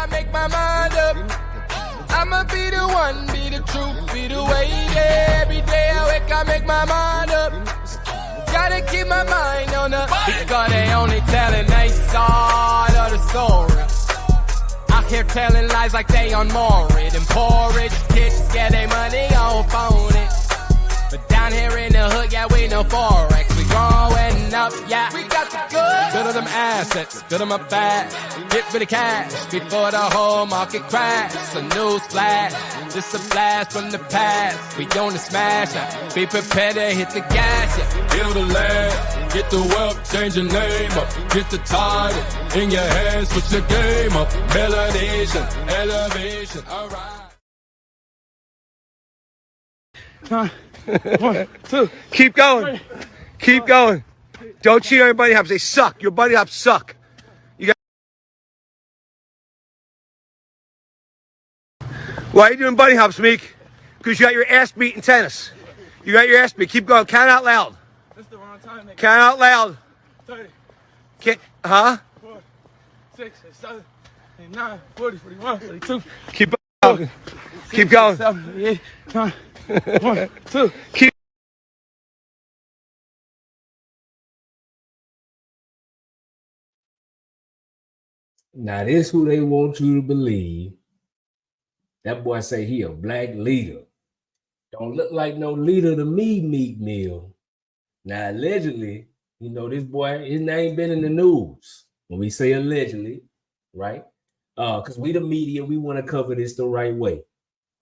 I make my mind up. I'ma be the one, be the truth, be the way. Yeah, every day I wake, I make my mind up. Gotta keep my mind on the because they only telling their side of the story. Out here telling lies like they on Morid. And poor rich kids get their money on phone it. But down here in the hood, yeah, we know Forex. We growing up, yeah. We got the good of them assets, good of my bad. Get rid of cash before the whole market crash. A news flash, just a blast from the past. We on the smash, now. Be prepared to hit the gas, yeah. Build the land, get the wealth, change your name up. Get the title in your hands, switch the game up. Melanation, elevation, alright. 1, 2. Keep going. Keep going. Don't cheer on your bunny hops. They suck. Your bunny hops suck. Why are you doing bunny hops, Meek? Because you got your ass beat in tennis. You got your ass beat. Keep going. Count out loud. That's the wrong time. Nigga. Count out loud. 30. Can't, huh? 4, 6, 7, 8, 9, 40, 41, 42. Keep going. Keep going. 7, 8, 9, 1, 2. Keep. Now this who they want you to believe. That boy say he a black leader. Don't look like no leader to me, Meek Mill. Now allegedly, you know this boy, his name been in the news. When we say allegedly, right? Because we the media, we want to cover this the right way.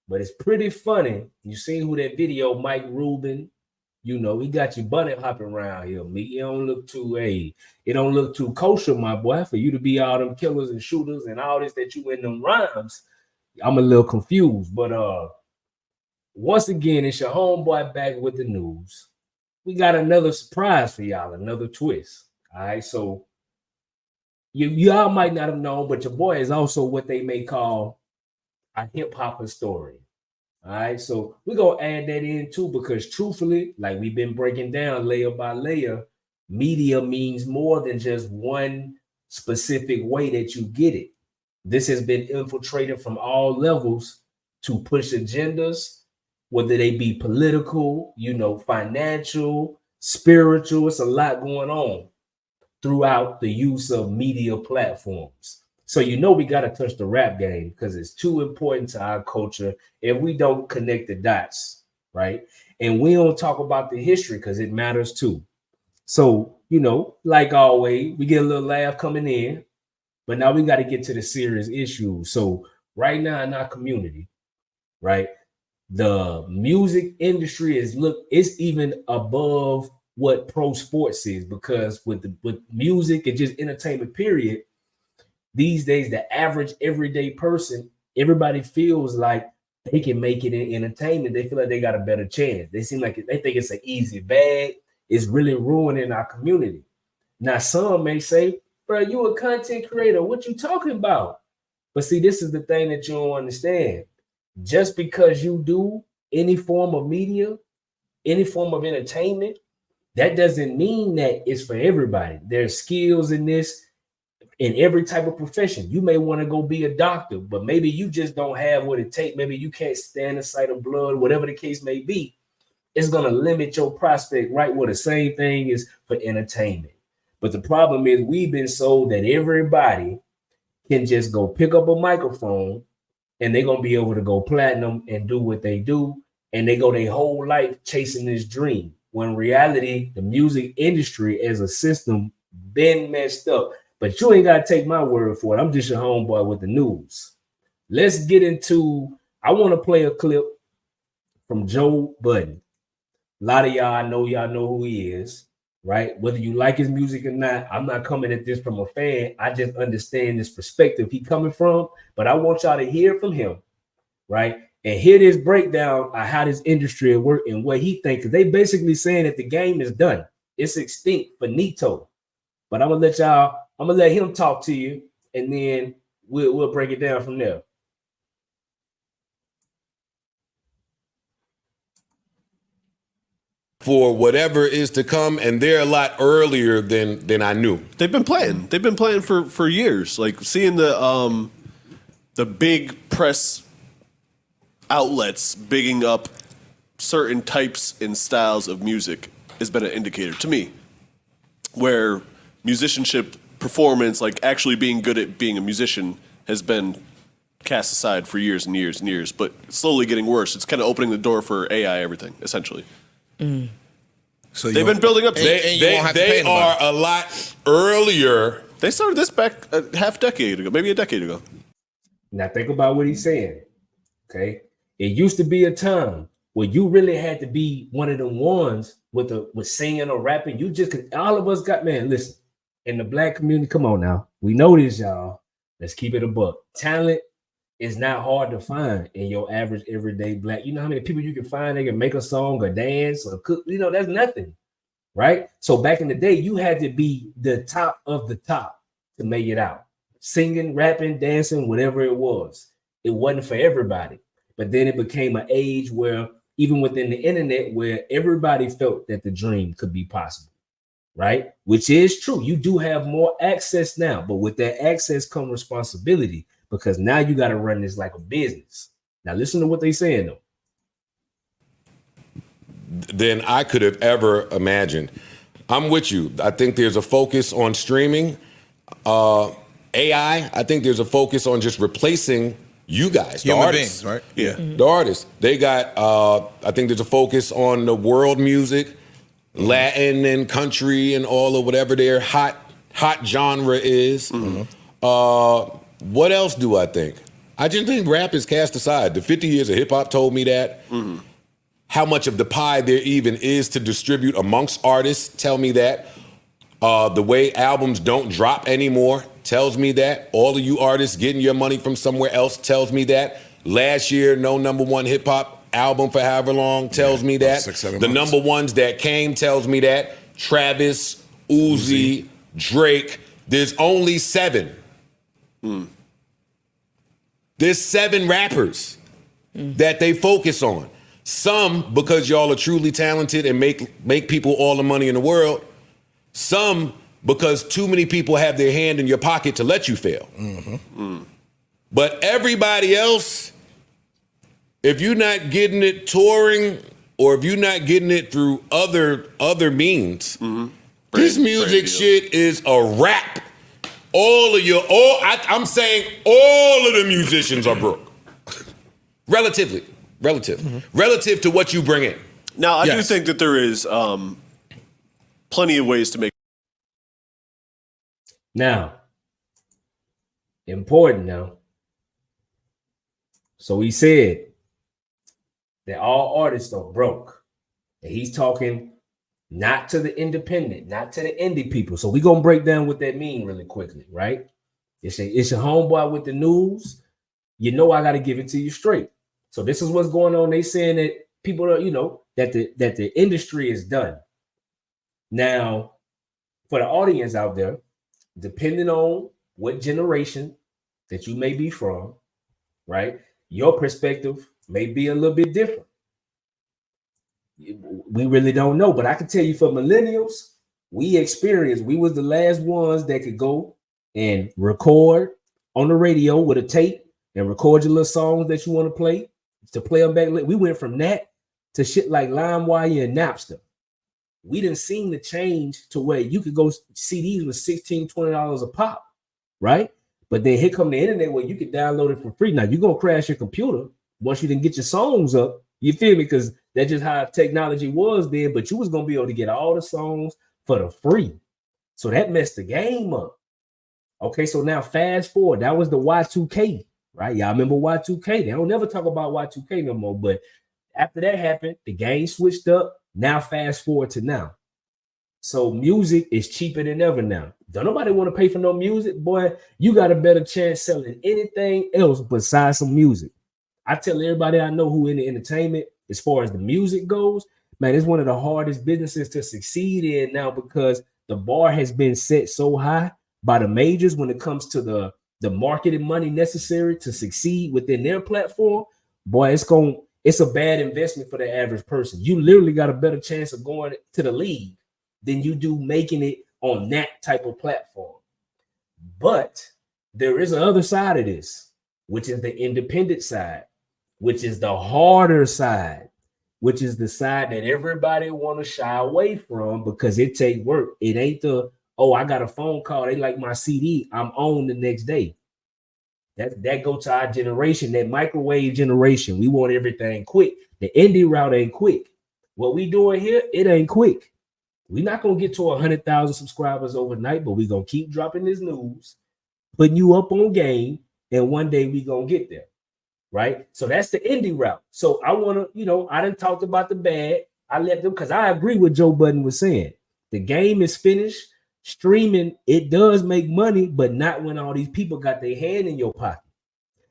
But it's pretty funny. You seen who that video, Mike Rubin, you know, he got you bunny hopping around here, Meek. It don't look too kosher, my boy, for you to be all them killers and shooters and all this that you in them rhymes. I'm a little confused, but once again, it's your homeboy back with the news. We got another surprise for y'all, another twist. All right, so y'all might not have known, but your boy is also what they may call a hip-hop historian. All right, so we're gonna add that in too, because truthfully, like we've been breaking down layer by layer, media means more than just one specific way that you get it. This has been infiltrated from all levels to push agendas, whether they be political, you know, financial, spiritual. It's a lot going on throughout the use of media platforms. So you know we got to touch the rap game because it's too important to our culture if we don't connect the dots, right? And we don't talk about the history because it matters too. So, you know, like always, we get a little laugh coming in, but now we got to get to the serious issues. So right now in our community, right, the music industry it's even above what pro sports is, because with music and just entertainment period, these days, the average everyday person, everybody feels like they can make it in entertainment. They feel like they got a better chance. They seem like they think it's an easy bag. It's really ruining our community. Now, some may say, bro, you a content creator. What you talking about? But see, this is the thing that you don't understand. Just because you do any form of media, any form of entertainment, that doesn't mean that it's for everybody. There's skills in this. In every type of profession, you may want to go be a doctor, but maybe you just don't have what it takes. Maybe you can't stand the sight of blood, whatever the case may be. It's going to limit your prospect, right? Well, the same thing is for entertainment. But the problem is we've been sold that everybody can just go pick up a microphone and they're going to be able to go platinum and do what they do. And they go their whole life chasing this dream. When in reality, the music industry as a system been messed up. But you ain't got to take my word for it. I'm just your homeboy with the news. Let's get into, I want to play a clip from Joe Budden. A lot of y'all know who he is, right? Whether you like his music or not, I'm not coming at this from a fan. I just understand this perspective he coming from. But I want y'all to hear from him, right? And hear this breakdown of how this industry works and what he thinks. They basically saying that the game is done. It's extinct, finito. But I'm gonna let him talk to you, and then we'll break it down from there. For whatever is to come, and they're a lot earlier than I knew. They've been playing for years. Like seeing the the big press outlets bigging up certain types and styles of music has been an indicator to me, where musicianship, performance, like actually being good at being a musician, has been cast aside for years and years and years, but slowly getting worse. It's kind of opening the door for AI everything, essentially. So they've been building up. They are a lot earlier. They started this back a half decade ago, maybe a decade ago. Now think about what he's saying. Okay, it used to be a time where you really had to be one of the ones with singing or rapping. You just all of us got, man. Listen, in the black community, come on now, we know this, y'all. Let's keep it a buck. Talent is not hard to find in your average everyday black. You know how many people you can find that can make a song or dance or cook? You know, that's nothing, right? So back in the day, you had to be the top of the top to make it out. Singing, rapping, dancing, whatever it was. It wasn't for everybody. But then it became an age where even within the internet, where everybody felt that the dream could be possible, right? Which is true. You do have more access now, but with that access comes responsibility, because now you got to run this like a business. Now listen to what they're saying though. Than I could have ever imagined. I'm with you. I think there's a focus on streaming. AI, I think there's a focus on just replacing you guys, the artists. Beings, right? Yeah, the artists. They got, I think there's a focus on the world music, Latin and country and all of whatever their hot genre is. What else do I think? I just think rap is cast aside. The 50 years of hip hop told me that. How much of the pie there even is to distribute amongst artists tell me that. The way albums don't drop anymore tells me that. All of you artists getting your money from somewhere else tells me that. Last year, no #1 hip hop album for however long tells me that. 6-7 the months. #1s that came tells me that. Travis, Uzi, Drake. There's only 7. There's 7 rappers that they focus on. Some because y'all are truly talented and make people all the money in the world. Some because too many people have their hand in your pocket to let you fail. But everybody else, if you're not getting it touring or if you're not getting it through other means, this music shit is a rap. I'm saying all of the musicians are broke. Relative to what you bring in. Now, I do think that there is plenty of ways to make. Now, important now. So he said that all artists are broke. And he's talking not to the independent, not to the indie people. So we're gonna break down what that means really quickly, right? It's a homeboy with the news. You know I gotta give it to you straight. So this is what's going on. They saying that people are, that the industry is done. Now, for the audience out there, depending on what generation that you may be from, right? Your perspective may be a little bit different. We really don't know, but I can tell you for millennials, we was the last ones that could go and record on the radio with a tape and record your little songs that you want to play them back. We went from that to shit like LimeWire and Napster. We didn't seem to change to where you could go CDs with $16, $20 a pop, right? But then here come the internet where you can download it for free. Now you're gonna crash your computer once you didn't get your songs up. You feel me? Because that's just how technology was then. But you was gonna be able to get all the songs for the free. So that messed the game up. Okay, so now fast forward. That was the Y2K, right? Y'all remember Y2K? They don't never talk about Y2K no more. But after that happened, the game switched up. Now fast forward to now. So music is cheaper than ever now. Don't nobody want to pay for no music, boy. You got a better chance selling anything else besides some music. I tell everybody I know who in the entertainment, as far as the music goes, man, it's one of the hardest businesses to succeed in now because the bar has been set so high by the majors when it comes to the marketing money necessary to succeed within their platform. Boy, it's a bad investment for the average person. You literally got a better chance of going to the league than you do making it on that type of platform. But there is another side of this, which is the independent side, which is the harder side, which is the side that everybody want to shy away from because it take work. It ain't the, oh, I got a phone call, they like my CD, I'm on the next day. That go to our generation, that microwave generation. We want everything quick. The indie route ain't quick. What we doing here, it ain't quick. We're not going to get to 100,000 subscribers overnight, but we're going to keep dropping this news, putting you up on game, and one day we going to get there, right? So that's the indie route. So I want to, I done talked about the bad. I let them, because I agree with Joe Budden was saying. The game is finished. Streaming, it does make money, but not when all these people got their hand in your pocket.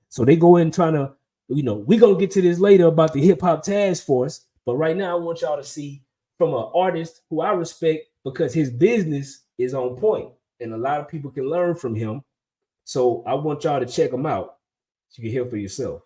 So they go in trying to, we're going to get to this later about the hip hop task force. But right now I want y'all to see from an artist who I respect because his business is on point and a lot of people can learn from him. So I want y'all to check him out so you can hear for yourself.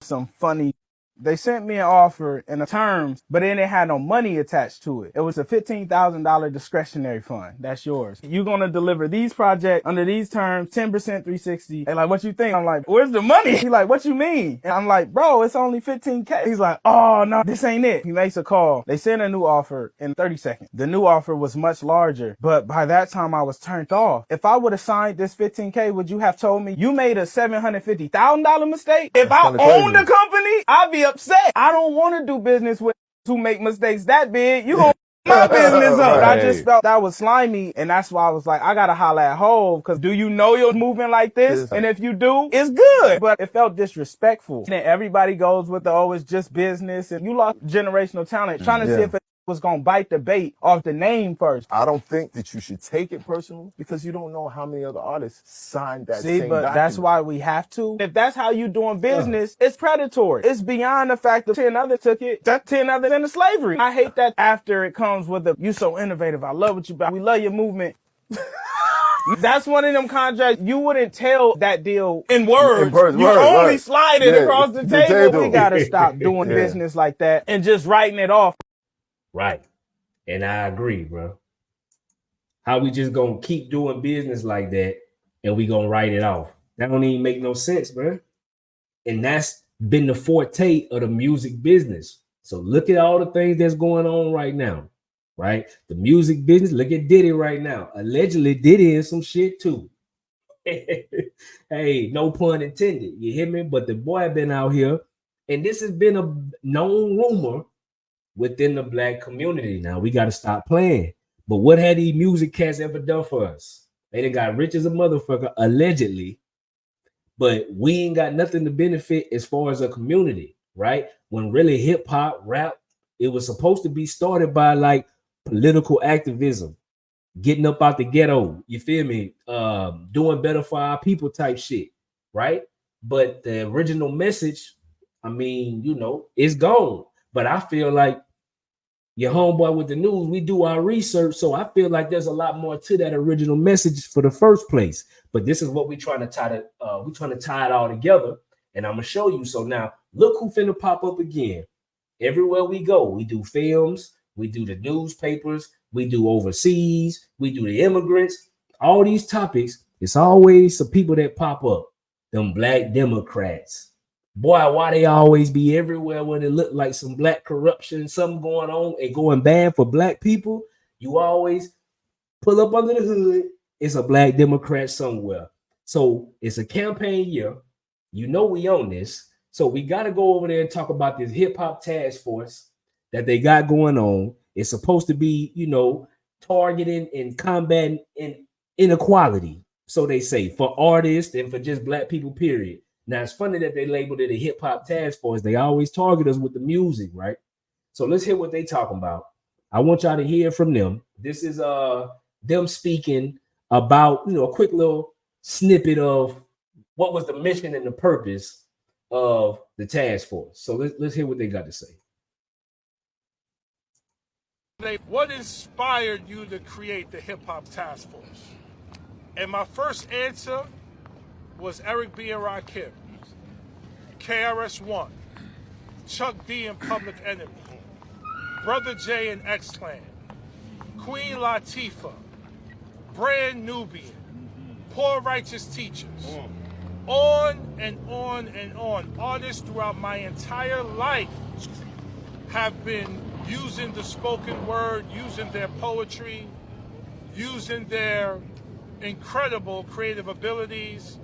Some funny. They sent me an offer in the terms, but then it had no money attached to it. It was a $15,000 discretionary fund. That's yours. You're going to deliver these projects under these terms, 10% 360. And like, what you think? I'm like, where's the money? He's like, what you mean? And I'm like, bro, it's only 15K. He's like, oh no, this ain't it. He makes a call. They send a new offer in 30 seconds. The new offer was much larger, but by that time I was turned off. If I would have signed this 15K, would you have told me you made a $750,000 mistake? If I owned the company, I'd be upset. I don't want to do business with who make mistakes that big. You gonna my business up. Right. I just felt that was slimy, and that's why I was like, I gotta holler at Hov, because do you know you're moving like this? And if you do, it's good. But it felt disrespectful. And then everybody goes with the, oh, it's just business, and you lost generational talent trying to see if it was gonna bite the bait off the name first. I don't think that you should take it personal because you don't know how many other artists signed that same but document. That's why we have to. If that's how you doing business, it's predatory. It's beyond the fact that 10 others took it. That 10 others into slavery. I hate that after it comes with the, you so innovative, I love what you about. We love your movement. That's one of them contracts you wouldn't tell that deal in words. You only slide it across the table. We gotta stop doing business like that and just writing it off. Right. And I agree, bro. How we just gonna keep doing business like that and we gonna write it off? That don't even make no sense, bro. And that's been the forte of the music business. So look at all the things that's going on right now, right? The music business, look at Diddy right now. Allegedly Diddy in some shit too. Hey, no pun intended. You hear me? But the boy been out here, and this has been a known rumor within the black community. Now we got to stop playing. But what had these music cats ever done for us? They done got rich as a motherfucker, allegedly, but we ain't got nothing to benefit as far as a community, right? When really hip hop, rap, it was supposed to be started by like political activism, getting up out the ghetto, you feel me? Doing better for our people type shit, right? But the original message, I mean, it's gone. But I feel like your homeboy with the news, we do our research. So I feel like there's a lot more to that original message for the first place. But this is what we're trying to tie it all together. And I'm gonna show you. So now look who finna pop up again. Everywhere we go, we do films, we do the newspapers, we do overseas, we do the immigrants, all these topics. It's always some people that pop up. Them black Democrats. Boy, why they always be everywhere when it look like some black corruption, something going on and going bad for black people. You always pull up under the hood. It's a black Democrat somewhere. So it's a campaign year. We own this. So we got to go over there and talk about this hip hop task force that they got going on. It's supposed to be, targeting and combating inequality. So they say for artists and for just black people, period. Now, it's funny that they labeled it a hip-hop task force. They always target us with the music, right? So let's hear what they talking about. I want y'all to hear from them. This is them speaking about, a quick little snippet of what was the mission and the purpose of the task force. So let's hear what they got to say. What inspired you to create the hip-hop task force? And my first answer was Eric B. and Rakim, KRS-One, Chuck D and Public Enemy, Brother J and X-Clan, Queen Latifah, Brand Nubian, poor righteous teachers. On and on and on. Artists throughout my entire life have been using the spoken word, using their poetry, using their incredible creative abilities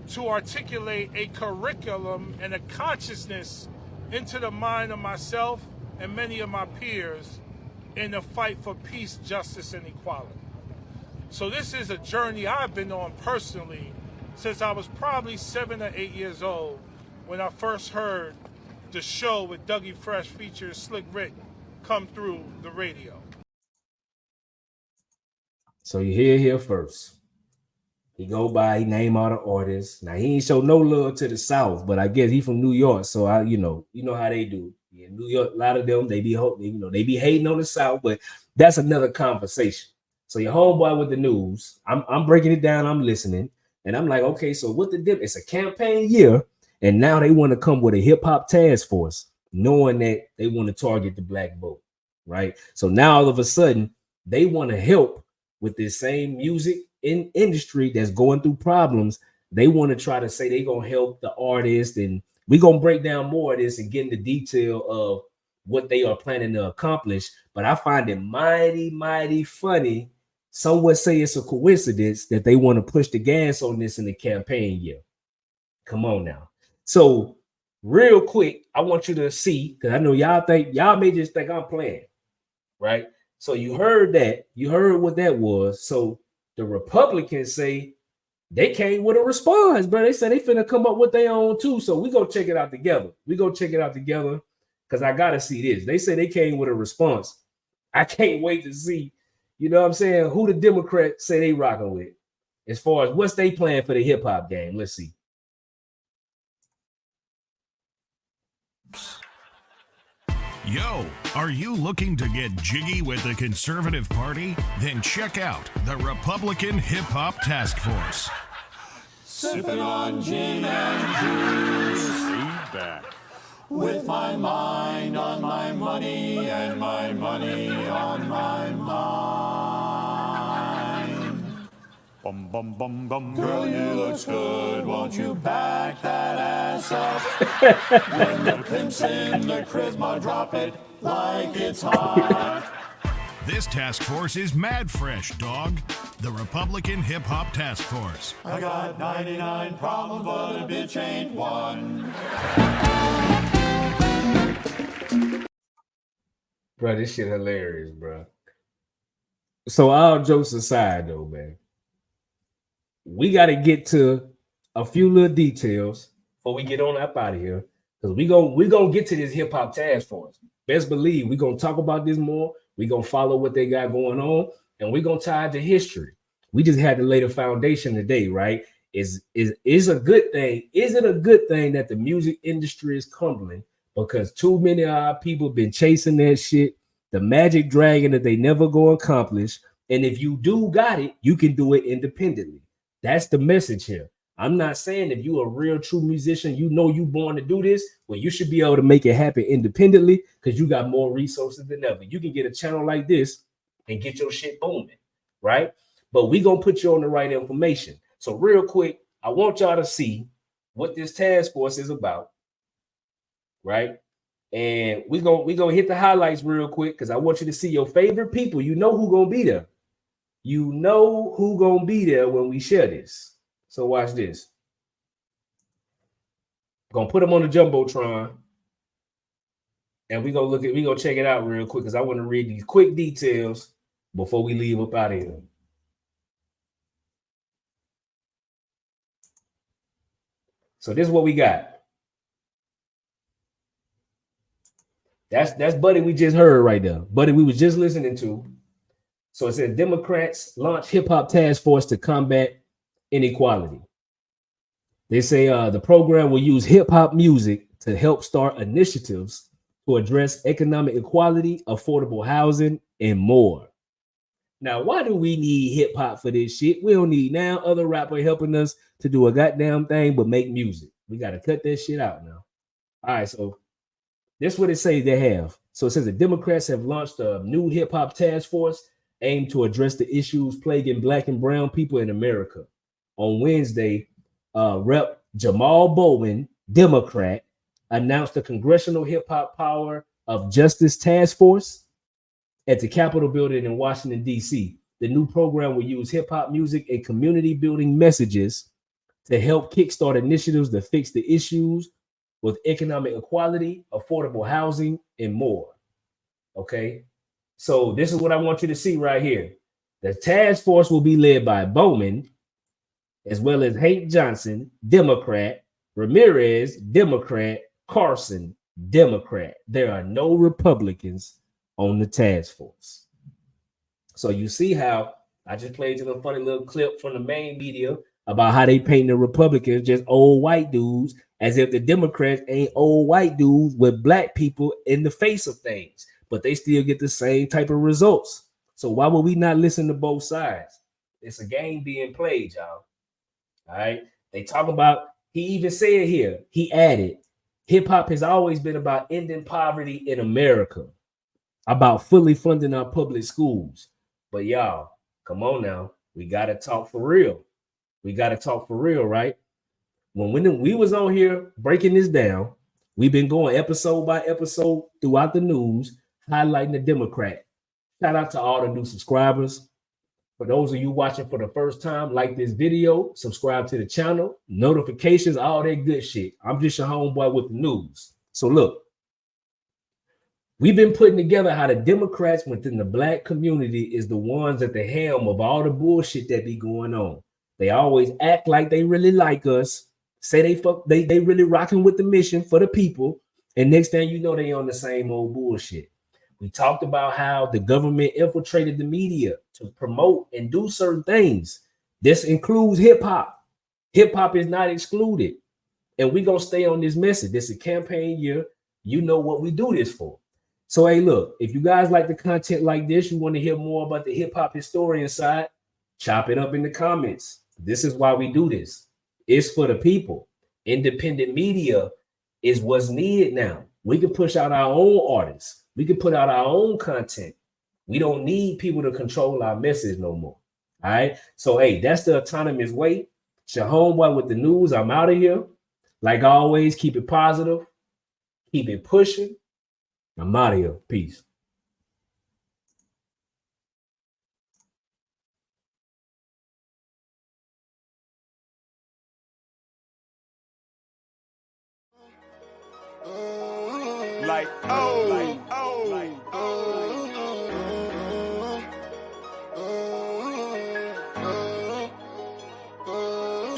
to articulate a curriculum and a consciousness into the mind of myself and many of my peers in the fight for peace, justice, and equality. So this is a journey I've been on personally since I was probably 7 or 8 years old when I first heard the show with Dougie Fresh featuring Slick Rick come through the radio. So you hear here first. He go by, he name all the artists. Now he ain't show no love to the South, but I guess he from New York, so you know how they do. In New York, a lot of them they be hating on the South, but that's another conversation. So your homeboy with the news, I'm breaking it down, I'm listening, and I'm like, okay, so what the difference? It's a campaign year, and now they want to come with a hip hop task force, knowing that they want to target the black vote, right? So now all of a sudden they want to help with this same music in industry that's going through problems. They want to try to say they're gonna help the artist, and we're gonna break down more of this and get into detail of what they are planning to accomplish. But I find it mighty funny. Some would say it's a coincidence that they want to push the gas on this in the campaign year. Come on now. So real quick, I want you to see, because I know y'all may just think I'm playing, right? So you heard that, you heard what that was. So the Republicans say they came with a response, bro. They said they finna come up with their own too. So we go check it out together. Because I gotta see this. They say they came with a response. I can't wait to see, you know what I'm saying, who the Democrats say they rocking with as far as what's they plan for the hip-hop game. Let's see. Yo, are you looking to get jiggy with the Conservative Party? Then check out the Republican Hip Hop Task Force. Sipping on gin and juice. Feedback. With my mind on my money and my money on my mind. Bum, bum, bum, bum. Girl, you look good. Won't you back that ass up? When the pimp's in the charisma, drop it like it's hot. This task force is mad fresh, dog. The Republican Hip Hop Task Force. I got 99 problems, but a bitch ain't one. Bro, this shit hilarious, bro. So all jokes aside, though, man, we got to get to a few little details before we get on up out of here, because we gonna get to this hip hop task force. Best believe we're gonna talk about this more. We're gonna follow what they got going on, and we're gonna tie it to history. We just had to lay the foundation today, right? Is a good thing. Is it a good thing that the music industry is crumbling? Because too many of our people been chasing that shit, the magic dragon that they never go accomplish. And if you do got it, you can do it independently. That's the message here. I'm not saying if you're a real true musician, you know you born to do this, well, you should be able to make it happen independently because you got more resources than ever. You can get a channel like this and get your shit booming, right? But we gonna put you on the right information. So real quick, I want y'all to see what this task force is about, right? And we gonna hit the highlights real quick because I want you to see your favorite people. You know who gonna be there. You know who gonna be there when we share this. So watch this. Gonna put them on the Jumbotron, and we gonna check it out real quick because I want to read these quick details before we leave up out of here. So this is what we got. That's Buddy we just heard right there. Buddy we was just listening to. So it says Democrats launch hip hop task force to combat inequality. They say the program will use hip hop music to help start initiatives to address economic equality, affordable housing, and more. Now, why do we need hip hop for this shit? We don't need now other rapper helping us to do a goddamn thing but make music. We got to cut that shit out now. All right, so this is what it says they have. So it says the Democrats have launched a new hip hop task force aimed to address the issues plaguing Black and brown people in America. on Wednesday, Rep. Jamal Bowman, Democrat, announced the Congressional Hip Hop Power of Justice Task Force at the Capitol building in Washington, D.C. The new program will use hip hop music and community building messages to help kickstart initiatives to fix the issues with economic equality, affordable housing, and more. Okay, so this is what I want you to see right here. The task force will be led by Bowman, as well as Hank Johnson, Democrat, Ramirez, Democrat, Carson, Democrat. There are no Republicans on the task force. So you see how I just played you a funny little clip from the main media about how they paint the Republicans just old white dudes, as if the Democrats ain't old white dudes with black people in the face of things, but they still get the same type of results. So why would we not listen to both sides? It's a game being played, y'all. All right. They talk about, he even said here, he added, hip hop has always been about ending poverty in America, about fully funding our public schools. But y'all, come on now. We got to talk for real. We got to talk for real, right? When we was on here breaking this down, we've been going episode by episode throughout the news, highlighting the Democrat. Shout out to all the new subscribers. For those of you watching for the first time, like this video, subscribe to the channel, notifications, all that good shit. I'm just your homeboy with the news. So look, we've been putting together how the Democrats within the black community is the ones at the helm of all the bullshit that be going on. They always act like they really like us, say they really rocking with the mission for the people, and next thing you know, they on the same old bullshit. We talked about how the government infiltrated the media to promote and do certain things. This includes hip hop. Hip hop is not excluded. And we're going to stay on this message. This is a campaign year. You know what we do this for. So, hey, look, if you guys like the content like this, you want to hear more about the hip hop historian side, chop it up in the comments. This is why we do this. It's for the people. Independent media is what's needed now. We can push out our own artists. We can put out our own content. We don't need people to control our message no more. All right. So, hey, that's the autonomous way. It's your homeboy with the news. I'm out of here. Like always, keep it positive. Keep it pushing. I'm out of here. Peace.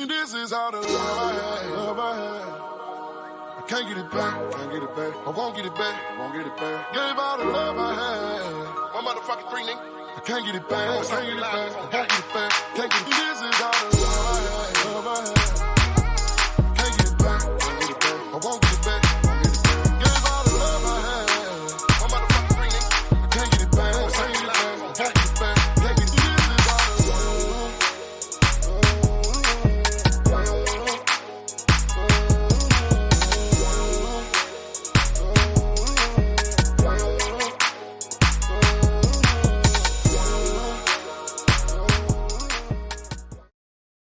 This is all the love I had. I can't get it back, I won't get it back, Gave all the love I had. My motherfucking free nigga. I can't get it back, I won't get it back, Can't get it. This is all the love I had. Can't get it back, I won't get it back.